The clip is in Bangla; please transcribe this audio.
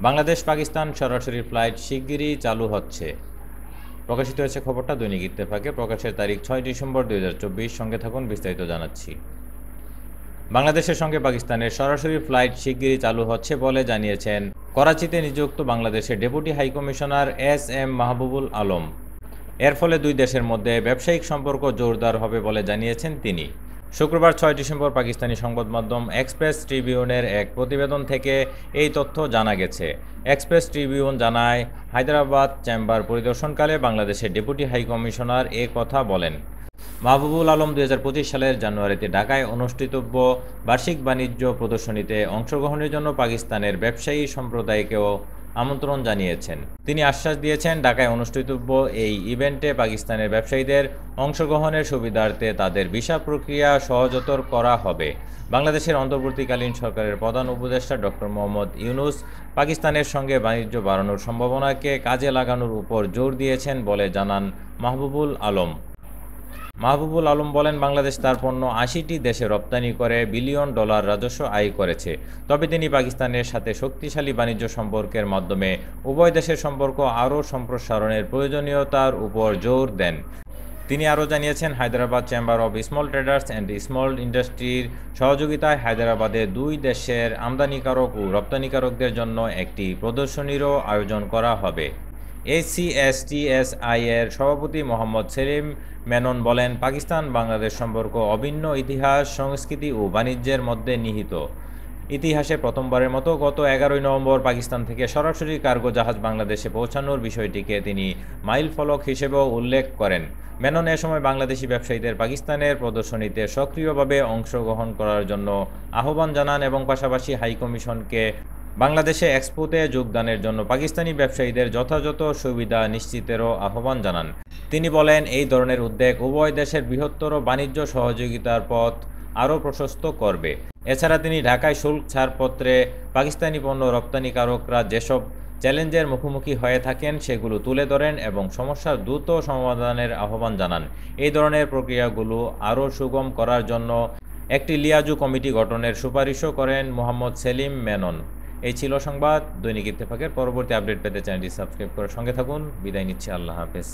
বাংলাদেশ পাকিস্তান সরাসরি ফ্লাইট শিগগিরই চালু হচ্ছে। প্রকাশিত হয়েছে খবরটা দৈনিক ইত্তেফাকে। প্রকাশের তারিখ ৬ ডিসেম্বর ২০২৪। সঙ্গে থাকুন, বিস্তারিত জানাচ্ছি। বাংলাদেশের সঙ্গে পাকিস্তানের সরাসরি ফ্লাইট শিগগিরই চালু হচ্ছে বলে জানিয়েছেন করাচিতে নিযুক্ত বাংলাদেশের deputy high commissioner SM. Mahbubul Alam. এর ফলে দুই দেশের মধ্যে ব্যবসায়িক সম্পর্ক জোরদার হবে বলে জানিয়েছেন তিনি। শুক্রবার ৬ ডিসেম্বর পাকিস্তানি সংবাদ মাধ্যম এক্সপ্রেস ট্রিবিউনের এক প্রতিবেদন থেকে এই তথ্য জানা গেছে। এক্সপ্রেস ট্রিবিউন জানায়, হায়দ্রাবাদ চেম্বার পরিদর্শনকালে বাংলাদেশের ডেপুটি হাইকমিশনার এ কথা বলেন। মাহবুবুল আলম ২০২৫ সালের জানুয়ারিতে ঢাকায় অনুষ্ঠিতব্য বার্ষিক বাণিজ্য প্রদর্শনীতে অংশগ্রহণের জন্য পাকিস্তানের ব্যবসায়ী সম্প্রদায়কেও আমন্ত্রণ জানিয়েছেন। তিনি আশ্বাস দিয়েছেন, ঢাকায় অনুষ্ঠিতব্য এই ইভেন্টে পাকিস্তানের ব্যবসায়ীদের অংশগ্রহণের সুবিধার্থে তাদের ভিসা প্রক্রিয়া সহজতর করা হবে। বাংলাদেশের অন্তর্বর্তীকালীন সরকারের প্রধান উপদেষ্টা ডক্টর মোহাম্মদ ইউনুস পাকিস্তানের সঙ্গে বাণিজ্য বাড়ানোর সম্ভাবনাকে কাজে লাগানোর উপর জোর দিয়েছেন বলে জানান মাহবুবুল আলম। মাহবুবুল আলম বলেন, বাংলাদেশ তার পণ্য ৮০টি দেশে রপ্তানি করে বিলিয়ন ডলার রাজস্ব আয় করেছে। তবে তিনি পাকিস্তানের সাথে শক্তিশালী বাণিজ্য সম্পর্কের মাধ্যমে উভয় দেশের সম্পর্ক আরও সম্প্রসারণের প্রয়োজনীয়তার উপর জোর দেন। তিনি আরও জানিয়েছেন, Hyderabad chamber of small traders and small ইন্ডাস্ট্রির সহযোগিতায় হায়দ্রাবাদে দুই দেশের আমদানিকারক ও রপ্তানিকারকদের জন্য একটি প্রদর্শনীরও আয়োজন করা হবে। ACSTSI এর সভাপতি মোহাম্মদ সেলিম মেনন বলেন, পাকিস্তান বাংলাদেশ সম্পর্ক অভিন্ন ইতিহাস, সংস্কৃতি ও বাণিজ্যের মধ্যে নিহিত। ইতিহাসে প্রথমবারের মতো গত ১১ নভেম্বর পাকিস্তান থেকে সরাসরি কার্গো জাহাজ বাংলাদেশে পৌঁছানোর বিষয়টিকে তিনি মাইলফলক হিসেবেও উল্লেখ করেন। মেনন এ সময় বাংলাদেশি ব্যবসায়ীদের পাকিস্তানের প্রদর্শনীতে সক্রিয়ভাবে অংশগ্রহণ করার জন্য আহ্বান জানান এবং পাশাপাশি হাইকমিশনকে বাংলাদেশে এক্সপোতে যোগদানের জন্য পাকিস্তানি ব্যবসায়ীদের যথাযথ সুবিধা নিশ্চিতেরও আহ্বান জানান। তিনি বলেন, এই ধরনের উদ্যোগ উভয় দেশের বৃহত্তর বাণিজ্য সহযোগিতার পথ আরও প্রশস্ত করবে। এছাড়া তিনি ঢাকায় শুল্ক ছাড়পত্রে পাকিস্তানি পণ্য রপ্তানিকারকরা যেসব চ্যালেঞ্জের মুখোমুখি হয়ে থাকেন সেগুলো তুলে ধরেন এবং সমস্যার দ্রুত সমাধানের আহ্বান জানান। এই ধরনের প্রক্রিয়াগুলো আরও সুগম করার জন্য একটি লিয়াজু কমিটি গঠনের সুপারিশও করেন মোহাম্মদ সেলিম মেনন। এই ছিল সংবাদ। দৈনিক ইত্তেফাকের পরবর্তী আপডেট পেতে চ্যানেলটি সাবস্ক্রাইব করে সঙ্গে থাকুন। বিদায় নিচ্ছি। আল্লাহ হাফেজ।